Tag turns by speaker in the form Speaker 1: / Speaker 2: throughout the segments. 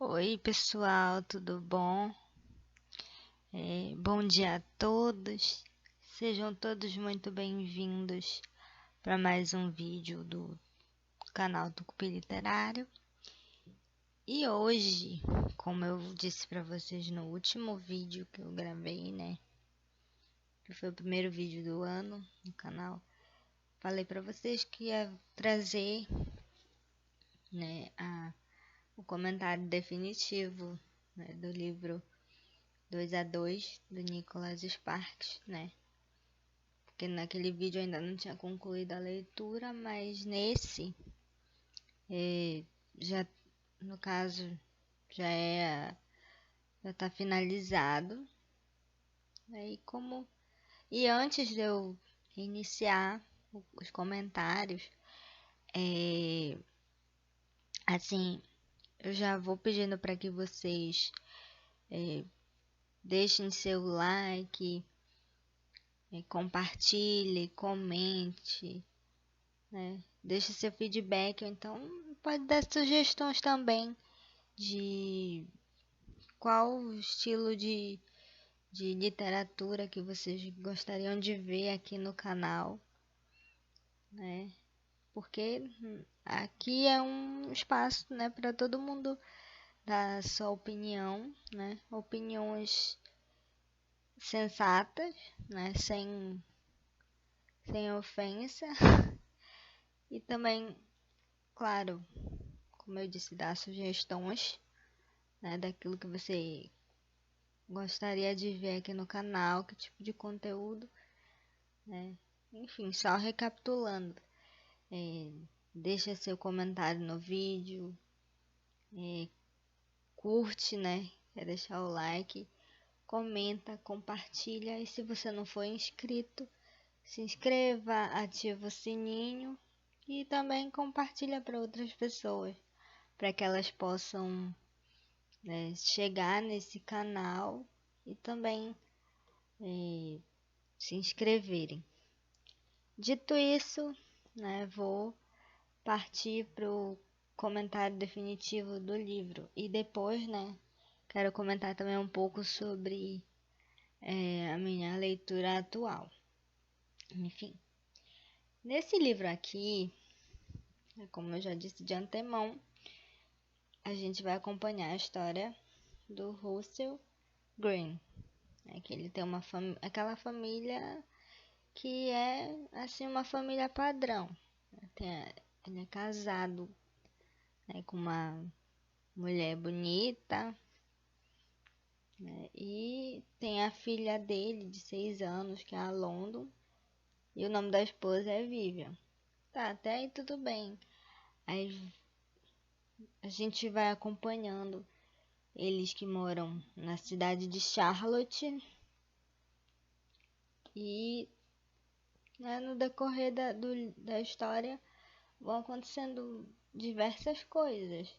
Speaker 1: Oi, pessoal, tudo bom? Bom dia a todos. Sejam todos muito bem-vindos para mais um vídeo do canal do Cupi Literário. E hoje, como eu disse para vocês no último vídeo que eu gravei, né? Que foi o primeiro vídeo do ano no canal, falei para vocês que ia trazer, né, o comentário definitivo, né, do livro 2 a 2 do Nicholas Sparks, né? Porque naquele vídeo eu ainda não tinha concluído a leitura, mas nesse já, no caso, já tá finalizado, né? E antes de eu iniciar os comentários, é, assim, eu já vou pedindo para que vocês deixem seu like, compartilhe, comente, né? Deixe seu feedback, ou então pode dar sugestões também de qual estilo de literatura que vocês gostariam de ver aqui no canal, né? Porque aqui é um espaço, né, para todo mundo dar sua opinião, né? Opiniões sensatas, né? Sem ofensa. E também, claro, como eu disse, dar sugestões, né, daquilo que você gostaria de ver aqui no canal, que tipo de conteúdo, né? Enfim, só recapitulando, é, deixa seu comentário no vídeo, curte, né? Quer deixar o like, comenta, compartilha, e se você não for inscrito, se inscreva, ativa o sininho e também compartilha para outras pessoas, para que elas possam, né, chegar nesse canal e também se inscreverem. Dito isso, né, vou partir para o comentário definitivo do livro e depois, né, quero comentar também um pouco sobre a minha leitura atual. Enfim, nesse livro aqui, como eu já disse de antemão, a gente vai acompanhar a história do Russell Green, né, que ele tem aquela família que é assim uma família padrão. Ele é casado, né, com uma mulher bonita, né, e tem a filha dele de 6 anos, que é a London, e o nome da esposa é Vivian. Tá, até aí tudo bem. Aí a gente vai acompanhando eles que moram na cidade de Charlotte e, né, no decorrer da história vão acontecendo diversas coisas,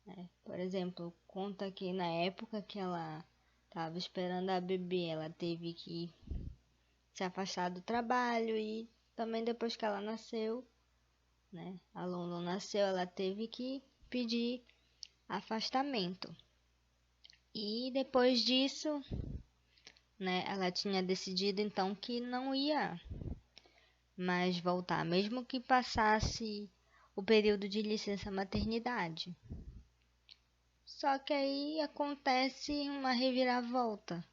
Speaker 1: né? Por exemplo, conta que na época que ela estava esperando a bebê, ela teve que se afastar do trabalho e também depois que ela nasceu, né? A London nasceu, ela teve que pedir afastamento. E depois disso, né, ela tinha decidido então que não ia mais voltar, mesmo que passasse o período de licença maternidade. Só que aí acontece uma reviravolta.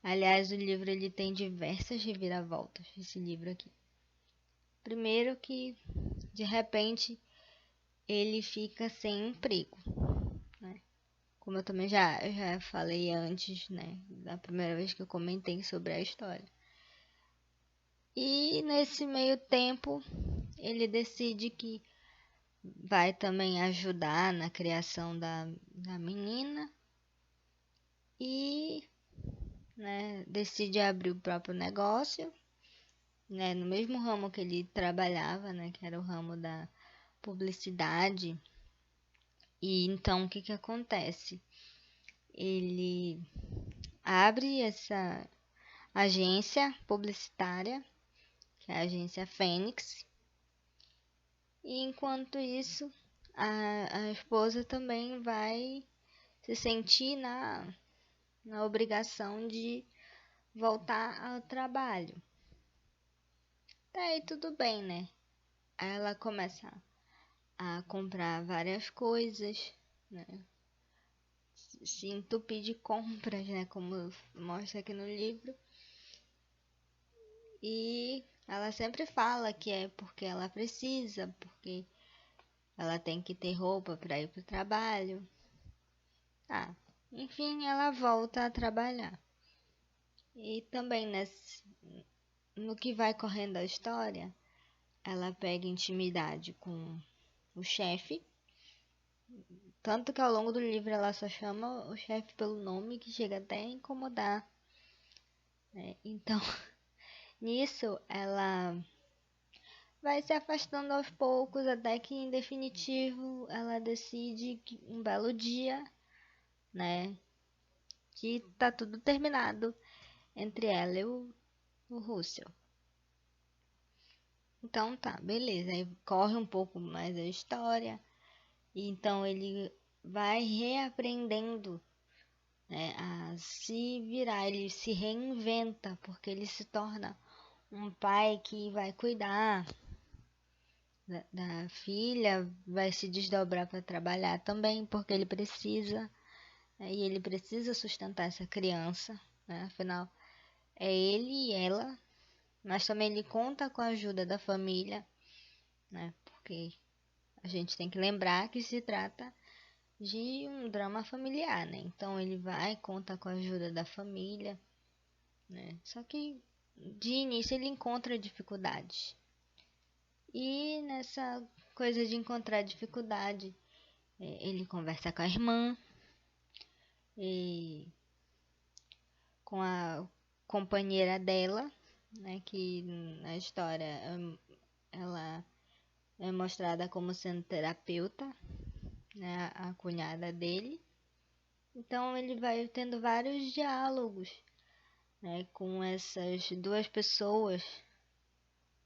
Speaker 1: Aliás, o livro ele tem diversas reviravoltas, esse livro aqui. Primeiro que de repente ele fica sem emprego, né? Como eu também já falei antes, né, da primeira vez que eu comentei sobre a história. E nesse meio tempo, ele decide que vai também ajudar na criação da menina e, né, decide abrir o próprio negócio, né, no mesmo ramo que ele trabalhava, né, que era o ramo da publicidade. E então o que que acontece? Ele abre essa agência publicitária, que é a agência Fênix, e enquanto isso a esposa também vai se sentir na obrigação de voltar ao trabalho. Daí tudo bem, né? Aí ela começa a comprar várias coisas, né? Se entupir de compras, né? Como mostra aqui no livro. E ela sempre fala que é porque ela precisa, porque ela tem que ter roupa para ir pro trabalho. Ah, enfim, ela volta a trabalhar. E também no que vai correndo a história, ela pega intimidade com o chefe. Tanto que ao longo do livro ela só chama o chefe pelo nome, que chega até a incomodar, né? Então, nisso ela vai se afastando aos poucos, até que em definitivo ela decide que um belo dia, né, que tá tudo terminado entre ela e o Russell. Então tá, beleza. Aí corre um pouco mais a história. E então ele vai reaprendendo, né, a se virar. Ele se reinventa, porque ele se torna um pai que vai cuidar da filha, vai se desdobrar para trabalhar também, porque ele precisa, né, e ele precisa sustentar essa criança, né, afinal, é ele e ela, mas também ele conta com a ajuda da família, né, porque a gente tem que lembrar que se trata de um drama familiar, né, então ele vai conta com a ajuda da família, né, só que de início ele encontra dificuldades. E nessa coisa de encontrar dificuldade, ele conversa com a irmã e com a companheira dela, né, que na história ela é mostrada como sendo terapeuta, né, a cunhada dele. Então ele vai tendo vários diálogos, né, com essas duas pessoas,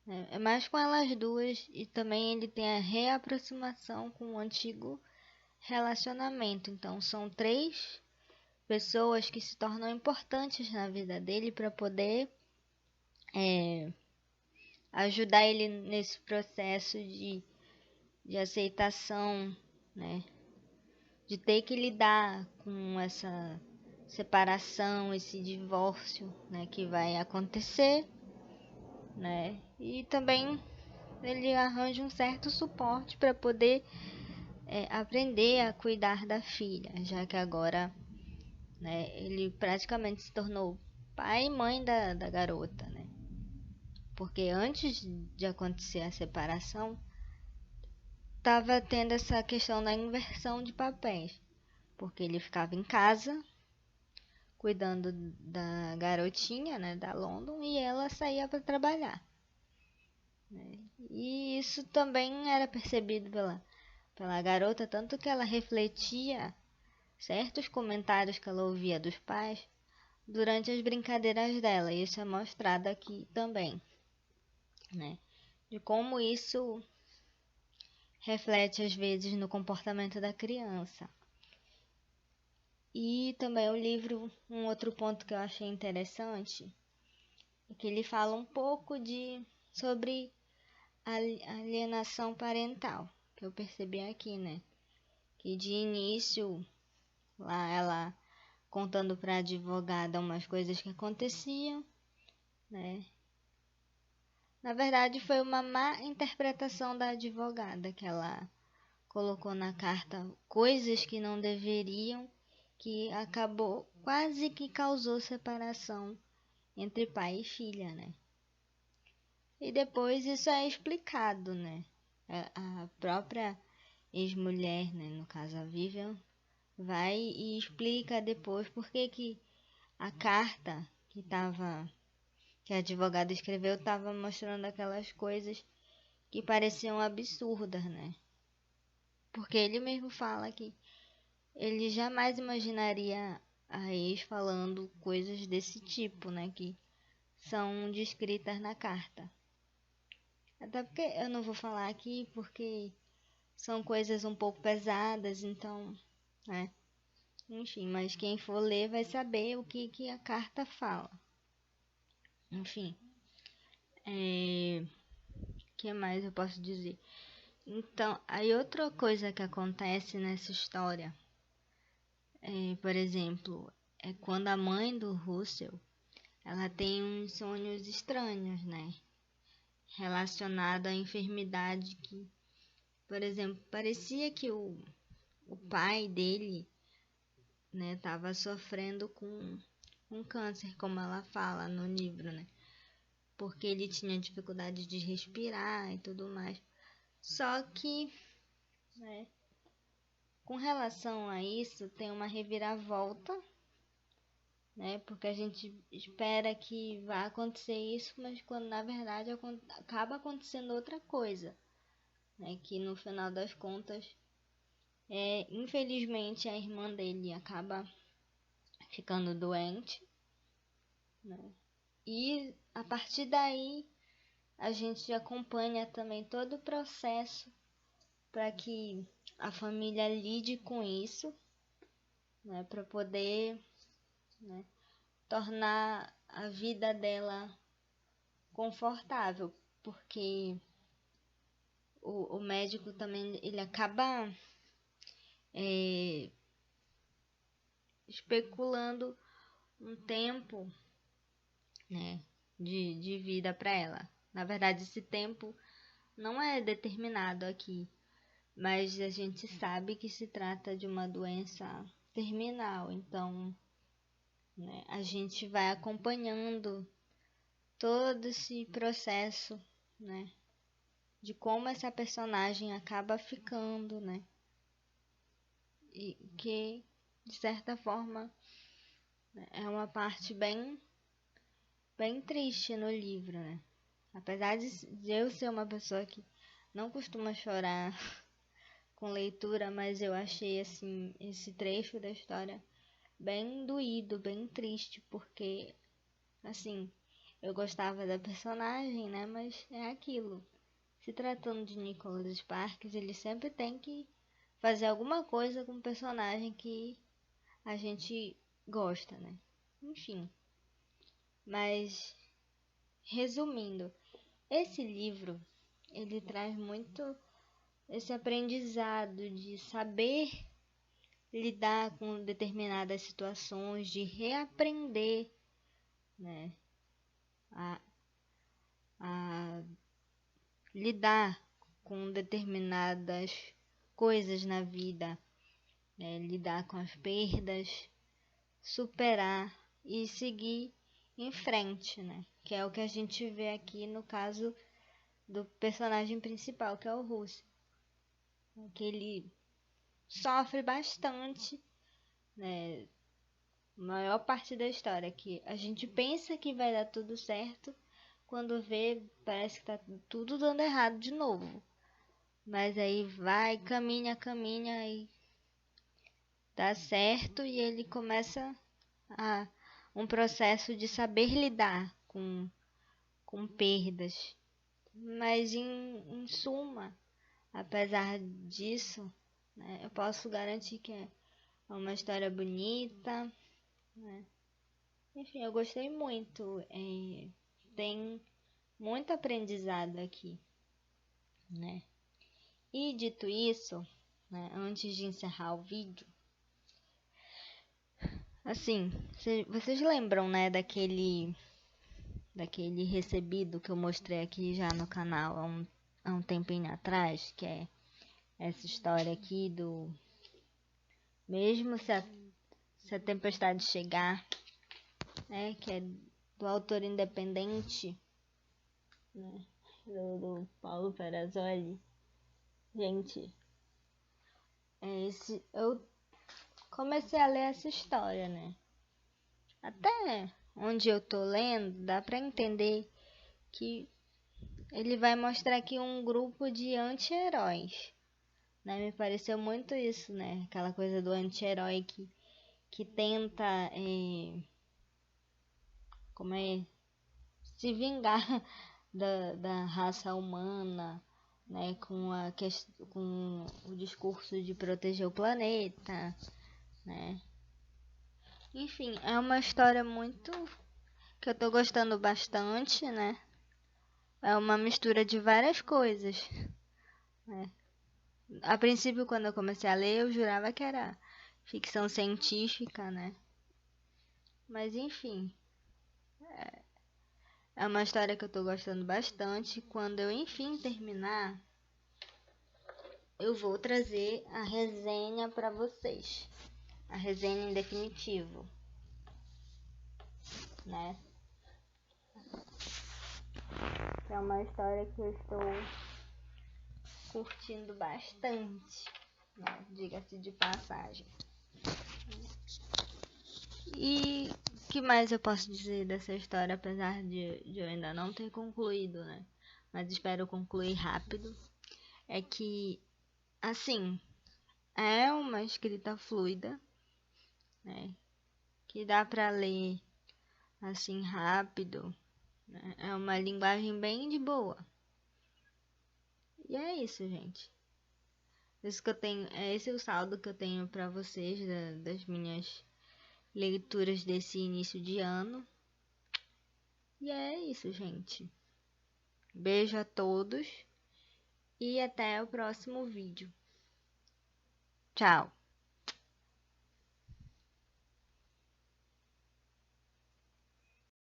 Speaker 1: né, é mais com elas duas, e também ele tem a reaproximação com o antigo relacionamento. Então são três pessoas que se tornam importantes na vida dele para poder ajudar ele nesse processo de aceitação, né? De ter que lidar com essa separação, esse divórcio, né? Que vai acontecer, né? E também ele arranja um certo suporte para poder aprender a cuidar da filha, já que agora, né, ele praticamente se tornou pai e mãe da garota, né? Porque antes de acontecer a separação, estava tendo essa questão da inversão de papéis, porque ele ficava em casa cuidando da garotinha, né, da London, e ela saía para trabalhar, né? E isso também era percebido pela garota, tanto que ela refletia certos comentários que ela ouvia dos pais durante as brincadeiras dela. E isso é mostrado aqui também, né? De como isso reflete às vezes no comportamento da criança. E também o livro, um outro ponto que eu achei interessante, é que ele fala um pouco sobre alienação parental, que eu percebi aqui, né? Que de início, lá ela contando para a advogada umas coisas que aconteciam, né? Na verdade, foi uma má interpretação da advogada, que ela colocou na carta coisas que não deveriam, que acabou quase que causou separação entre pai e filha, né? E depois isso é explicado, né? A própria ex-mulher, né, no caso a Vivian, vai e explica depois por que a carta que a advogada escreveu estava mostrando aquelas coisas que pareciam absurdas, né? Porque ele mesmo fala que ele jamais imaginaria a ex falando coisas desse tipo, né? Que são descritas na carta. Até porque eu não vou falar aqui porque são coisas um pouco pesadas, então, né? Enfim, mas quem for ler vai saber o que a carta fala. Enfim, que mais eu posso dizer? Então, aí outra coisa que acontece nessa história, por exemplo, é quando a mãe do Russell, ela tem uns sonhos estranhos, né? Relacionado à enfermidade que, por exemplo, parecia que o pai dele, né, estava sofrendo com um câncer, como ela fala no livro, né? Porque ele tinha dificuldade de respirar e tudo mais. Só que, né, com relação a isso, tem uma reviravolta, né? Porque a gente espera que vá acontecer isso, mas quando na verdade acaba acontecendo outra coisa, né? Que no final das contas, infelizmente a irmã dele acaba ficando doente, né? E a partir daí a gente acompanha também todo o processo para que a família lide com isso, né? Para poder, né, tornar a vida dela confortável, porque o médico também ele acaba especulando um tempo, né, de vida para ela. Na verdade, esse tempo não é determinado aqui, mas a gente sabe que se trata de uma doença terminal, então, né, a gente vai acompanhando todo esse processo, né, de como essa personagem acaba ficando, né, e que de certa forma é uma parte bem triste no livro, né? Apesar de eu ser uma pessoa que não costuma chorar com leitura, mas eu achei assim esse trecho da história bem doído, bem triste, porque assim, eu gostava da personagem, né? Mas é aquilo. Se tratando de Nicholas Sparks, ele sempre tem que fazer alguma coisa com o personagem que a gente gosta, né? Enfim, mas resumindo, esse livro ele traz muito esse aprendizado de saber lidar com determinadas situações, de reaprender, né, a, a lidar com determinadas coisas na vida, né, lidar com as perdas, superar e seguir em frente, né? Que é o que a gente vê aqui no caso do personagem principal, que é o Russo, que ele sofre bastante, né? A maior parte da história que a gente pensa que vai dar tudo certo, quando vê parece que tá tudo dando errado de novo. Mas aí vai, caminha e dá certo e ele começa a um processo de saber lidar com perdas. Mas em suma, apesar disso, né, eu posso garantir que é uma história bonita, né? Enfim, eu gostei muito. Tem muito aprendizado aqui, né? E dito isso, né, antes de encerrar o vídeo, assim, vocês lembram, né, daquele recebido que eu mostrei aqui já no canal há um tempinho atrás, que é essa história aqui do mesmo se a tempestade chegar, né, que é do autor independente, né, do Paulo Perazoli. Gente, eu comecei a ler essa história, né? Até onde eu tô lendo, dá pra entender que ele vai mostrar aqui um grupo de anti-heróis, né? Me pareceu muito isso, né? Aquela coisa do anti-herói que tenta, como é, se vingar da raça humana, né? Com o discurso de proteger o planeta, né? Enfim, é uma história muito que eu tô gostando bastante, né? É uma mistura de várias coisas, né? A princípio, quando eu comecei a ler, eu jurava que era ficção científica, né? Mas enfim, é uma história que eu tô gostando bastante. Quando eu enfim terminar, eu vou trazer a resenha pra vocês. A resenha em definitivo, né? É uma história que eu estou curtindo bastante, né? Diga-se de passagem. E o que mais eu posso dizer dessa história, apesar de eu ainda não ter concluído, né? Mas espero concluir rápido. É que, assim, é uma escrita fluida, né? Que dá pra ler assim rápido, né? É uma linguagem bem de boa. E é isso, gente. Isso que eu tenho, é esse o saldo que eu tenho pra vocês das minhas leituras desse início de ano. E é isso, gente. Beijo a todos e até o próximo vídeo. Tchau!